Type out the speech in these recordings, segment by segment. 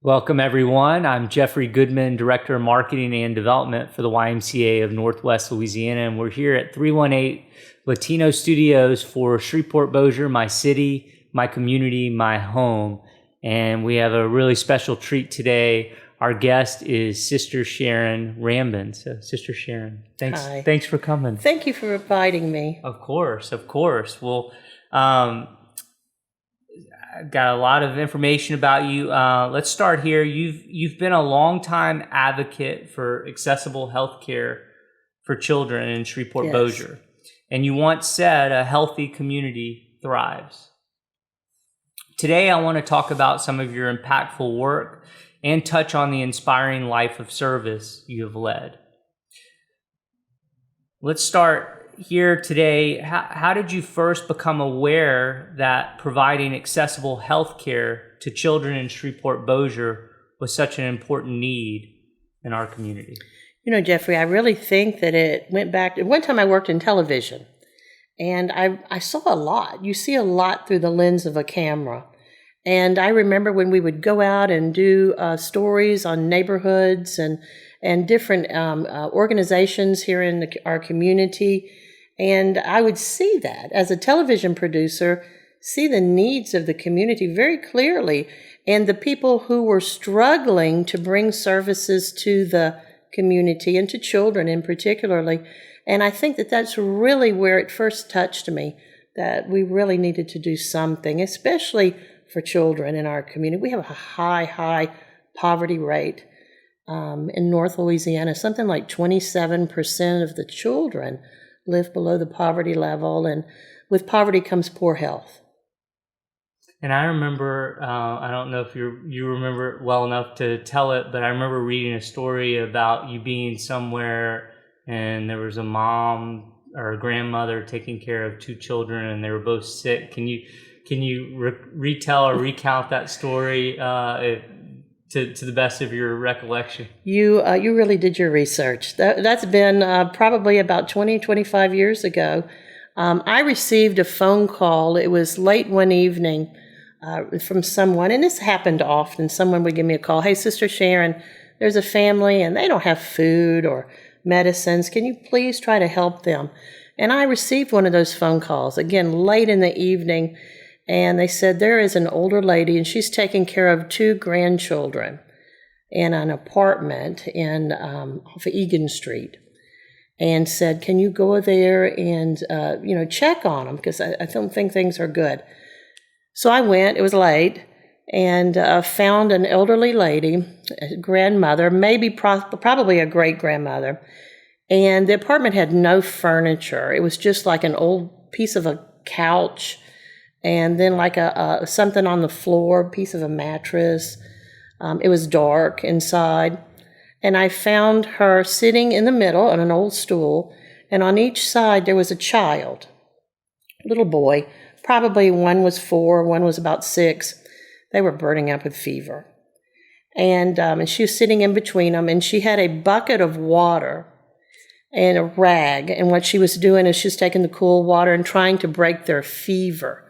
Welcome, everyone. I'm Jeffrey Goodman, Director of Marketing and Development for the YMCA of Northwest Louisiana, and we're here at 318 Latino Studios for Shreveport-Bossier, my city, my community, my home. And we have a really special treat today. Our guest is Sister Sharon Rambin. So, Sister Sharon, thanks for coming. Thank you for inviting me. Of course. Well, I've got a lot of information about you. Let's start here. You've been a longtime advocate for accessible healthcare for children in Shreveport-Bossier. Yes. And you once said a healthy community thrives. Today, I want to talk about some of your impactful work and touch on the inspiring life of service you have led. Let's start here today. How did you first become aware that providing accessible health care to children in Shreveport-Bossier was such an important need in our community? You know, Jeffrey, I really think that it went back. One time I worked in television, and I saw a lot. You see a lot through the lens of a camera. And I remember when we would go out and do stories on neighborhoods and different organizations here in our community. And I would see that as a television producer, see the needs of the community very clearly, and the people who were struggling to bring services to the community and to children in particularly. And I think that that's really where it first touched me, that we really needed to do something, especially for children in our community. We have a high poverty rate in North Louisiana. Something like 27% of the children live below the poverty level, and with poverty comes poor health. And I remember, I don't know if you remember it well enough to tell it, but I remember reading a story about you being somewhere and there was a mom or a grandmother taking care of two children and they were both sick. Can you retell or recount that story to the best of your recollection? You really did your research. That's been probably about 25 years ago. I received a phone call. It was late one evening from someone, and this happened often. Someone would give me a call. Hey, Sister Sharon, there's a family and they don't have food or medicines. Can you please try to help them? And I received one of those phone calls, again, late in the evening. And they said there is an older lady and she's taking care of two grandchildren in an apartment in off of Egan Street, and said, can you go there and check on them, because I don't think things are good. So I went. It was late, and found an elderly lady, a grandmother, probably a great grandmother, and the apartment had no furniture. It was just like an old piece of a couch. And then like a something on the floor, piece of a mattress. It was dark inside. And I found her sitting in the middle on an old stool. And on each side there was a child, little boy. Probably one was 4, one was about 6. They were burning up with fever. And she was sitting in between them. And she had a bucket of water and a rag. And what she was doing is she was taking the cool water and trying to break their fever.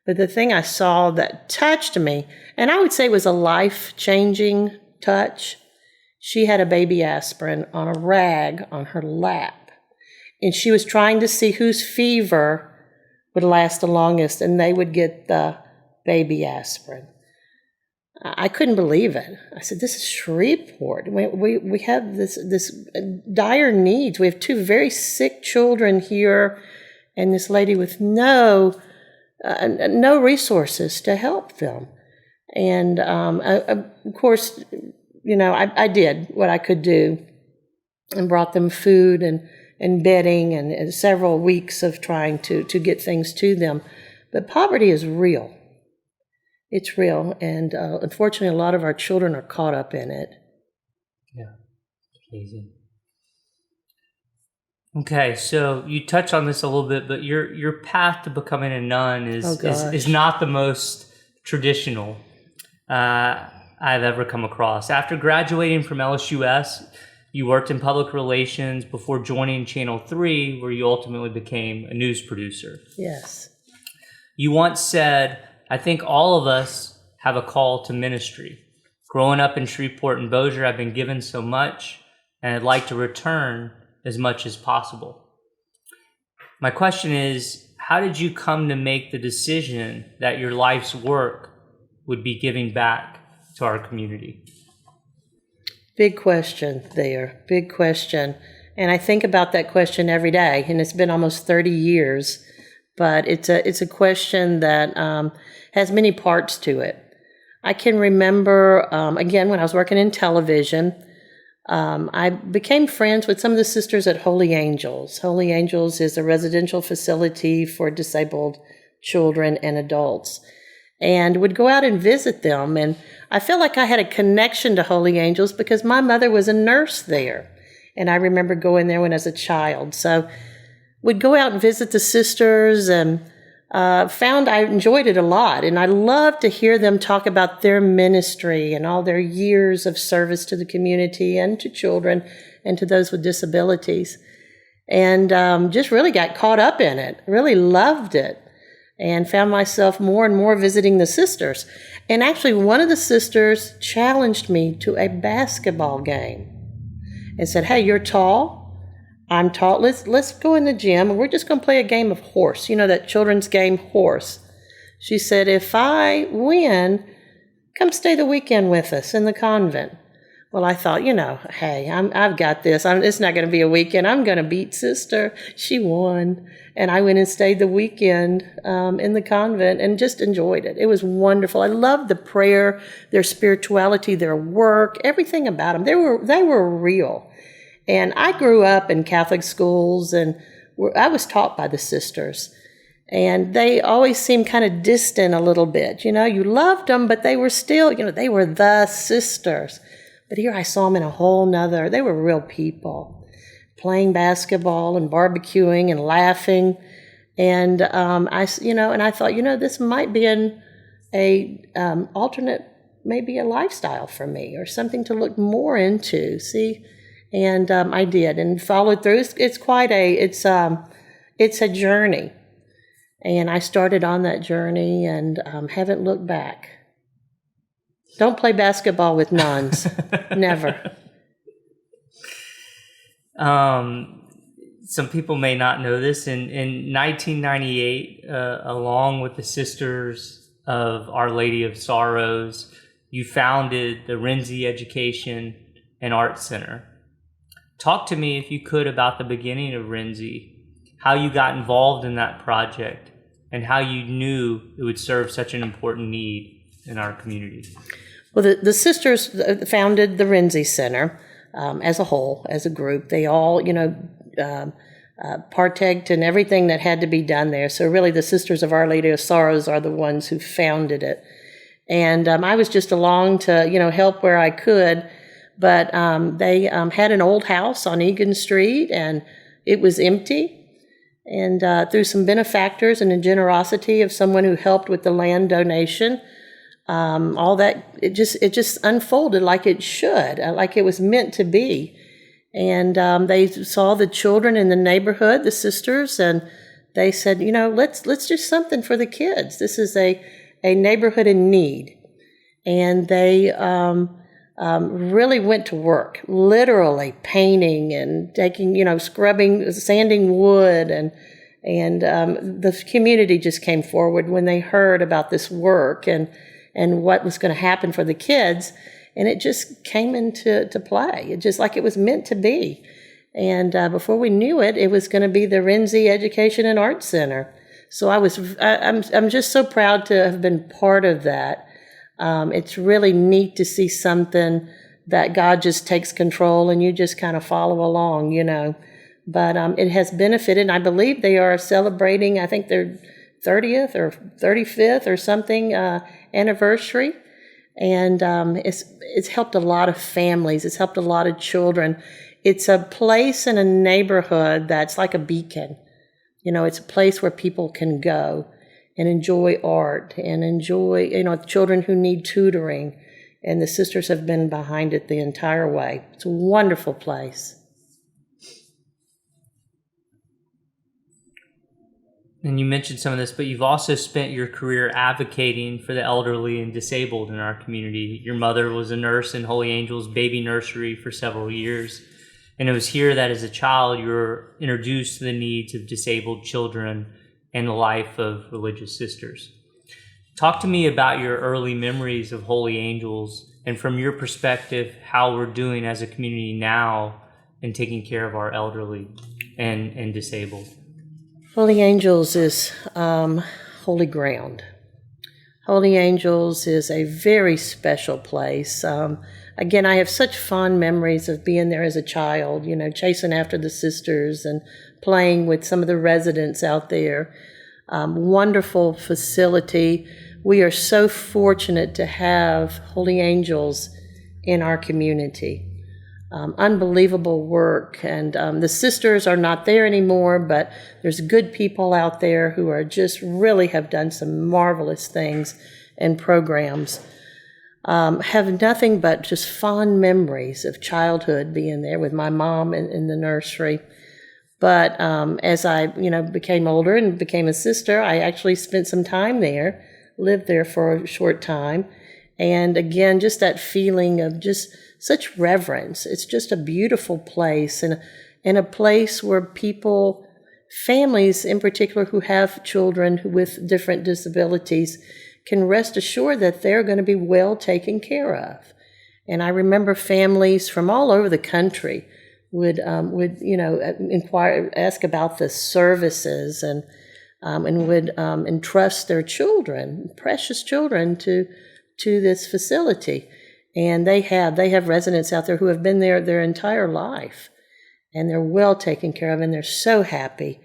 But the thing I saw that touched me, and I would say it was a life-changing touch, she had a baby aspirin on a rag on her lap. And she was trying to see whose fever would last the longest, and they would get the baby aspirin. I couldn't believe it. I said, this is Shreveport. We have this dire needs. We have 2 very sick children here, and this lady with no resources to help them. And of course, I did what I could do and brought them food and bedding and several weeks of trying to get things to them. But poverty is real. It's real. And unfortunately, a lot of our children are caught up in it. Yeah, amazing. Okay, so you touched on this a little bit, but your path to becoming a nun is not the most traditional I've ever come across. After graduating from LSUS, you worked in public relations before joining Channel 3, where you ultimately became a news producer. Yes. You once said, I think all of us have a call to ministry. Growing up in Shreveport and Bossier, I've been given so much, and I'd like to return as much as possible. My question is, how did you come to make the decision that your life's work would be giving back to our community? Big question there, big question. And I think about that question every day, and it's been almost 30 years, but it's a question that has many parts to it. I can remember, again, when I was working in television, I became friends with some of the sisters at Holy Angels. Holy Angels is a residential facility for disabled children and adults, and would go out and visit them. And I felt like I had a connection to Holy Angels because my mother was a nurse there. And I remember going there when I was a child. So would go out and visit the sisters, and found I enjoyed it a lot. And I loved to hear them talk about their ministry and all their years of service to the community and to children and to those with disabilities. And just really got caught up in it, really loved it, and found myself more and more visiting the sisters. And actually, one of the sisters challenged me to a basketball game and said, "Hey, you're tall. I'm tall. Let's go in the gym, and we're just going to play a game of horse. You know, that children's game, horse." She said, "If I win, come stay the weekend with us in the convent." Well, I thought, hey, I've got this. It's not going to be a weekend. I'm going to beat sister. She won. And I went and stayed the weekend in the convent and just enjoyed it. It was wonderful. I loved the prayer, their spirituality, their work, everything about them. They were real. And I grew up in Catholic schools, and I was taught by the sisters. And they always seemed kind of distant a little bit. You loved them, but they were still, they were the sisters. But here I saw them in a whole nother, they were real people, playing basketball and barbecuing and laughing. And I thought, this might be an alternate, maybe a lifestyle for me, or something to look more into. See, and I did and followed through. It's quite it's a journey, and I started on that journey and haven't looked back. Don't play basketball with nuns. Never. Some people may not know this. In 1998, along with the Sisters of Our Lady of Sorrows, you founded the Renzi Education and Art Center. Talk to me, if you could, about the beginning of Renzi, how you got involved in that project, and how you knew it would serve such an important need in our community. Well, the sisters founded the Renzi Center as a whole, as a group. They all, partaked in everything that had to be done there. So really, the Sisters of Our Lady of Sorrows are the ones who founded it. And I was just along to, help where I could. But they had an old house on Egan Street, and it was empty. And through some benefactors and the generosity of someone who helped with the land donation, all that, it just unfolded like it should, like it was meant to be. And they saw the children in the neighborhood, the sisters, and they said, let's do something for the kids. This is a neighborhood in need. And they really went to work, literally painting and taking, scrubbing, sanding wood, and the community just came forward when they heard about this work and what was going to happen for the kids, and it just came into play. It just like it was meant to be. And before we knew it, it was going to be the Renzi Education and Art Center. So I'm just so proud to have been part of that. It's really neat to see something that God just takes control and you just kind of follow along, But it has benefited, and I believe they are celebrating, I think their 30th or 35th or something anniversary. And it's helped a lot of families. It's helped a lot of children. It's a place in a neighborhood that's like a beacon. It's a place where people can go and enjoy art and enjoy, children who need tutoring. And the sisters have been behind it the entire way. It's a wonderful place. And you mentioned some of this, but you've also spent your career advocating for the elderly and disabled in our community. Your mother was a nurse in Holy Angels Baby Nursery for several years. And it was here that as a child, you were introduced to the needs of disabled children and the life of religious sisters. Talk to me about your early memories of Holy Angels, and from your perspective, how we're doing as a community now in taking care of our elderly and disabled. Holy Angels is holy ground. Holy Angels is a very special place. Again, I have such fond memories of being there as a child, chasing after the sisters and playing with some of the residents out there. Wonderful facility. We are so fortunate to have Holy Angels in our community. Unbelievable work, and the sisters are not there anymore, but there's good people out there who are just really have done some marvelous things and programs. Have nothing but just fond memories of childhood being there with my mom in the nursery. But as I became older and became a sister, I actually spent some time there, lived there for a short time, and again, just that feeling of just such reverence. It's just a beautiful place, and a place where people, families in particular who have children with different disabilities, can rest assured that they're going to be well taken care of. And I remember families from all over the country would inquire, ask about the services, and would entrust their children, precious children, to this facility. And they have residents out there who have been there their entire life, and they're well taken care of, and they're so happy.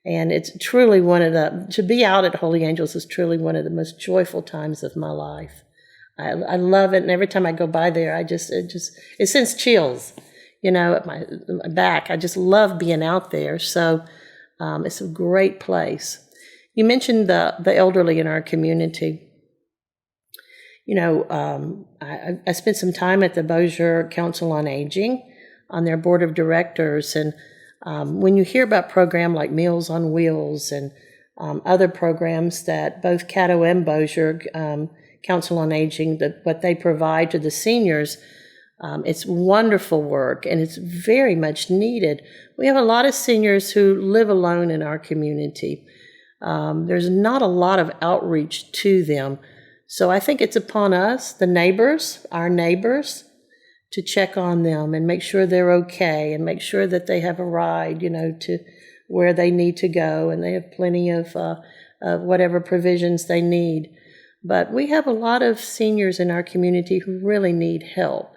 And it's truly to be out at Holy Angels is truly one of the most joyful times of my life. I love it, and every time I go by there, it sends chills, at my back. I just love being out there. So it's a great place. You mentioned the elderly in our community. I spent some time at the Bossier Council on Aging, on their board of directors, and when you hear about programs like Meals on Wheels and other programs that both Caddo and Bossier Council on Aging, what they provide to the seniors, it's wonderful work, and it's very much needed. We have a lot of seniors who live alone in our community. There's not a lot of outreach to them. So I think it's upon us, our neighbors, to check on them and make sure they're okay, and make sure that they have a ride, to where they need to go, and they have plenty of whatever provisions they need. But we have a lot of seniors in our community who really need help.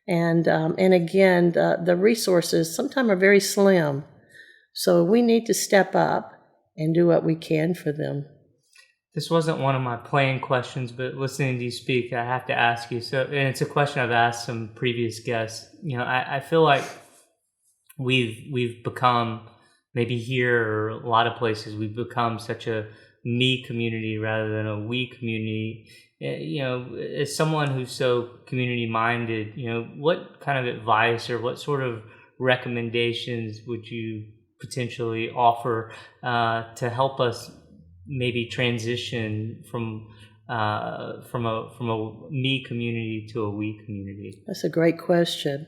And again, the resources sometimes are very slim. So we need to step up and do what we can for them. This wasn't one of my planned questions, but listening to you speak, I have to ask you. So, and it's a question I've asked some previous guests. I feel like we've become, maybe here or a lot of places, we've become such a me community rather than a we community. As someone who's so community minded, what kind of advice or what sort of recommendations would you potentially offer to help us maybe transition from a me community to a we community? That's a great question.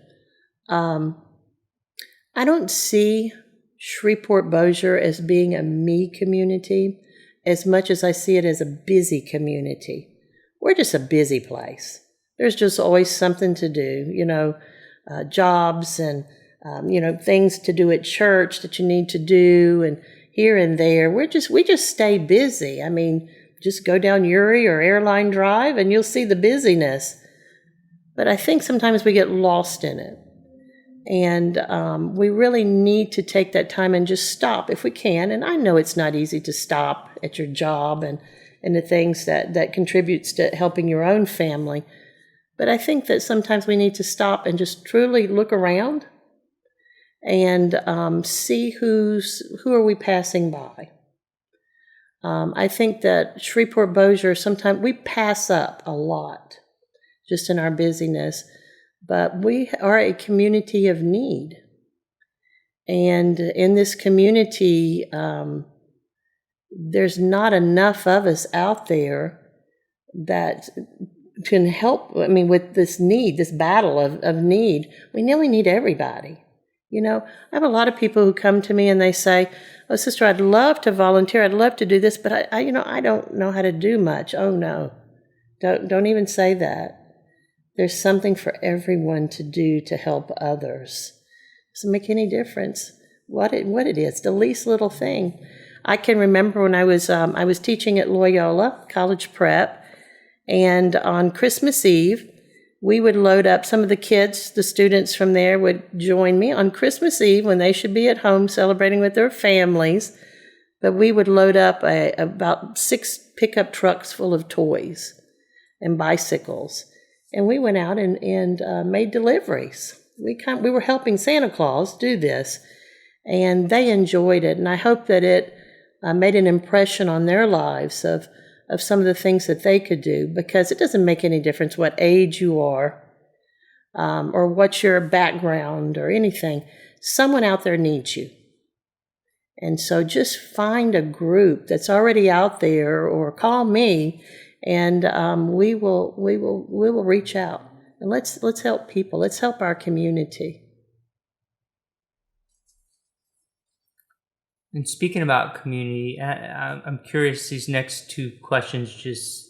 I don't see Shreveport-Bossier as being a me community as much as I see it as a busy community. We're just a busy place. There's just always something to do, jobs and, things to do at church that you need to do, and here and there. We just stay busy. I mean, just go down Uri or Airline Drive and you'll see the busyness. But I think sometimes we get lost in it. And we really need to take that time and just stop if we can. And I know it's not easy to stop at your job and the things that contributes to helping your own family. But I think that sometimes we need to stop and just truly look around and see who are we passing by. I think that Shreveport-Bossier, sometimes we pass up a lot just in our busyness, but we are a community of need. And in this community, there's not enough of us out there that can help. I mean, with this need, this battle of need, we really need everybody. You know, I have a lot of people who come to me and they say, "Oh, sister, I'd love to volunteer. I'd love to do this, but I don't know how to do much." Oh no, don't even say that. There's something for everyone to do to help others. Doesn't make any difference what it is. The least little thing. I can remember when I was teaching at Loyola College Prep, and on Christmas Eve, we would load up some of the kids, the students from there would join me on Christmas Eve when they should be at home celebrating with their families. But we would load up about 6 pickup trucks full of toys and bicycles. And we went out and made deliveries. We were helping Santa Claus do this, and they enjoyed it. And I hope that it made an impression on their lives of some of the things that they could do, because it doesn't make any difference what age you are or what your background or anything. Someone out there needs you. And so just find a group that's already out there, or call me, and we will reach out, and let's help people. Let's help our community. And speaking about community, I'm curious, these next 2 questions just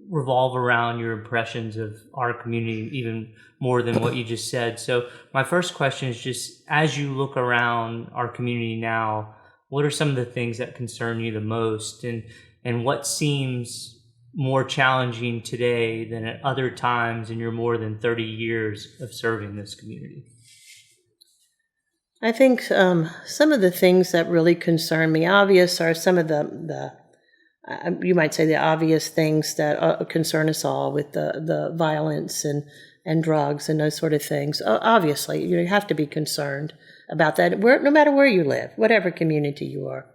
revolve around your impressions of our community even more than what you just said. So my first question is just, as you look around our community now, what are some of the things that concern you the most, and what seems more challenging today than at other times in your more than 30 years of serving this community? I think some of the things that really concern me, obvious, are some of the you might say the obvious things that concern us all, with the violence and drugs and those sort of things. Obviously, you have to be concerned about that, no matter where you live, whatever community you are.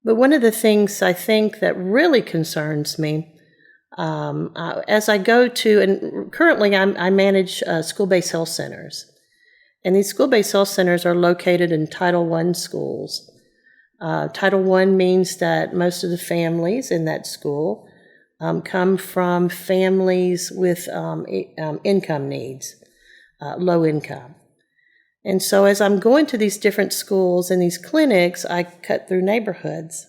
But one of the things I think that really concerns me, as I go to, and currently I manage school-based health centers. And these school-based health centers are located in Title I schools. Title I means that most of the families in that school come from families with income needs, low income. And so as I'm going to these different schools and these clinics, I cut through neighborhoods,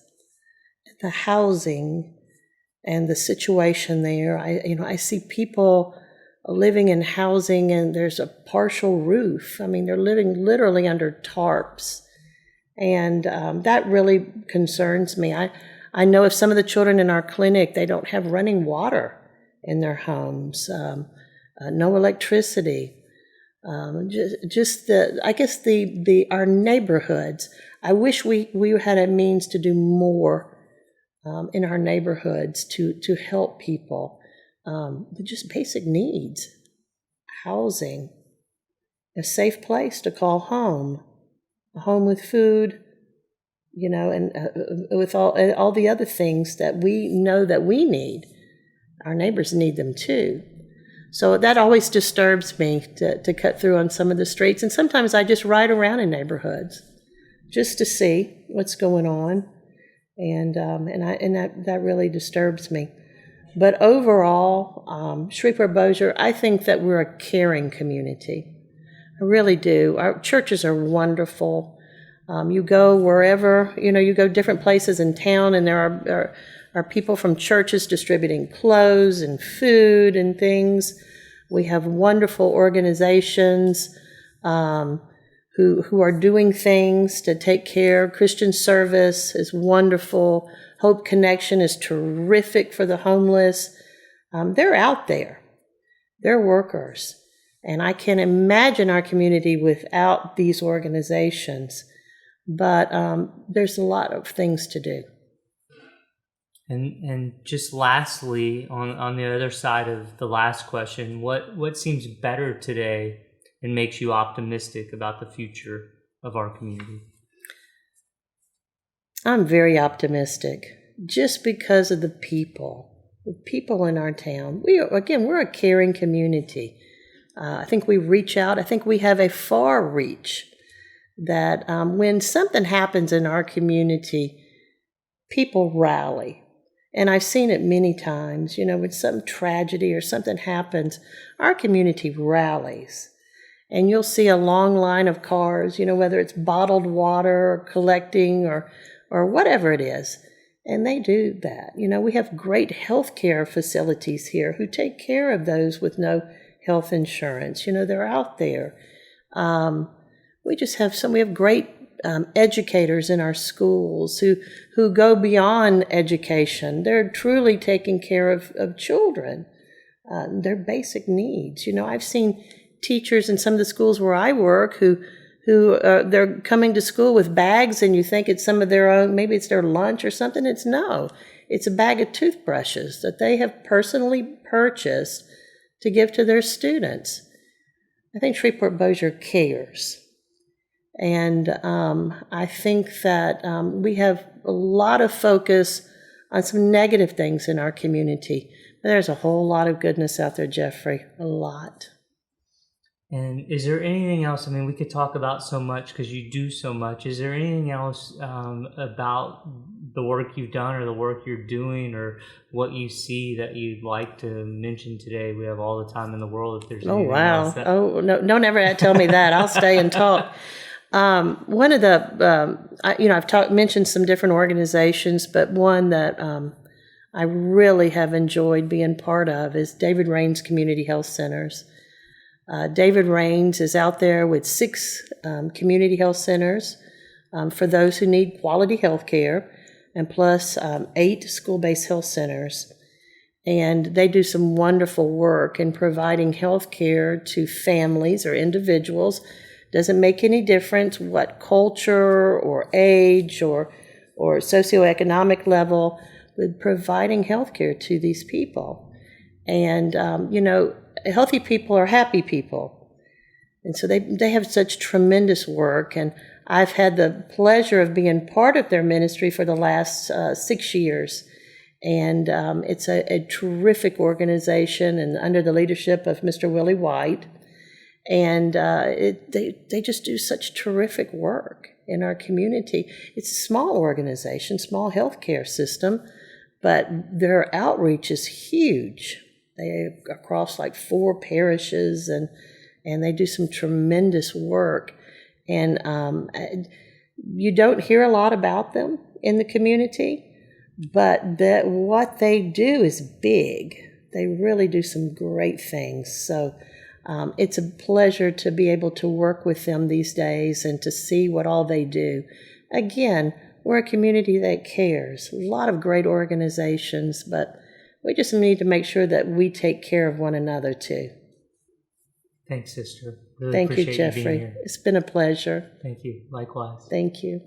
the housing and the situation there. I see people living in housing and there's a partial roof. I mean, they're living literally under tarps. And that really concerns me. I know of some of the children in our clinic, they don't have running water in their homes, no electricity. Our neighborhoods. I wish we had a means to do more in our neighborhoods to help people. Just basic needs, housing, a safe place to call home, a home with food, and with all the other things that we know that we need. Our neighbors need them too. So that always disturbs me to cut through on some of the streets. And sometimes I just ride around in neighborhoods just to see what's going on. And that really disturbs me. But overall, Shreveport-Bossier, I think that we're a caring community. I really do. Our churches are wonderful. You go wherever, you go different places in town, and there are people from churches distributing clothes and food and things. We have wonderful organizations who are doing things to take care. Christian Service is wonderful. Hope Connection is terrific for the homeless. They're out there. They're workers. And I can't imagine our community without these organizations. But there's a lot of things to do. And just lastly, on the other side of the last question, what seems better today and makes you optimistic about the future of our community? I'm very optimistic just because of the people in our town. We're a caring community. I think we reach out. I think we have a far reach that when something happens in our community, people rally. And I've seen it many times, when some tragedy or something happens, our community rallies. And you'll see a long line of cars, whether it's bottled water or collecting or whatever it is. And they do that. We have great healthcare facilities here who take care of those with no health insurance. They're out there. We have great educators in our schools who go beyond education. They're truly taking care of children, their basic needs. I've seen teachers in some of the schools where I work who they're coming to school with bags, and you think it's some of their own, maybe it's their lunch or something. It's a bag of toothbrushes that they have personally purchased to give to their students. I think Shreveport-Bossier cares. And I think that we have a lot of focus on some negative things in our community. But there's a whole lot of goodness out there, Jeffrey, a lot. And is there anything else? I mean, we could talk about so much because you do so much. Is there anything else about the work you've done or the work you're doing or what you see that you'd like to mention today? We have all the time in the world if there's anything else. Oh, no, don't ever tell me that. I'll stay and talk. One of the, I've mentioned some different organizations, but one that I really have enjoyed being part of is David Raines Community Health Centers. David Raines is out there with 6 community health centers for those who need quality health care, and plus 8 school-based health centers. And they do some wonderful work in providing health care to families or individuals. Doesn't make any difference what culture or age or socioeconomic level, with providing health care to these people. And, healthy people are happy people. And so they have such tremendous work. And I've had the pleasure of being part of their ministry for the last 6 years. And it's a terrific organization, and under the leadership of Mr. Willie White. And they just do such terrific work in our community. It's a small organization, small healthcare system, but their outreach is huge. They across like 4 parishes, and they do some tremendous work. And you don't hear a lot about them in the community, but what they do is big. They really do some great things. So it's a pleasure to be able to work with them these days and to see what all they do. Again, we're a community that cares. A lot of great organizations, but we just need to make sure that we take care of one another too. Thanks, sister. Really Thank you, appreciate Jeffrey. You being here. It's been a pleasure. Thank you. Likewise. Thank you.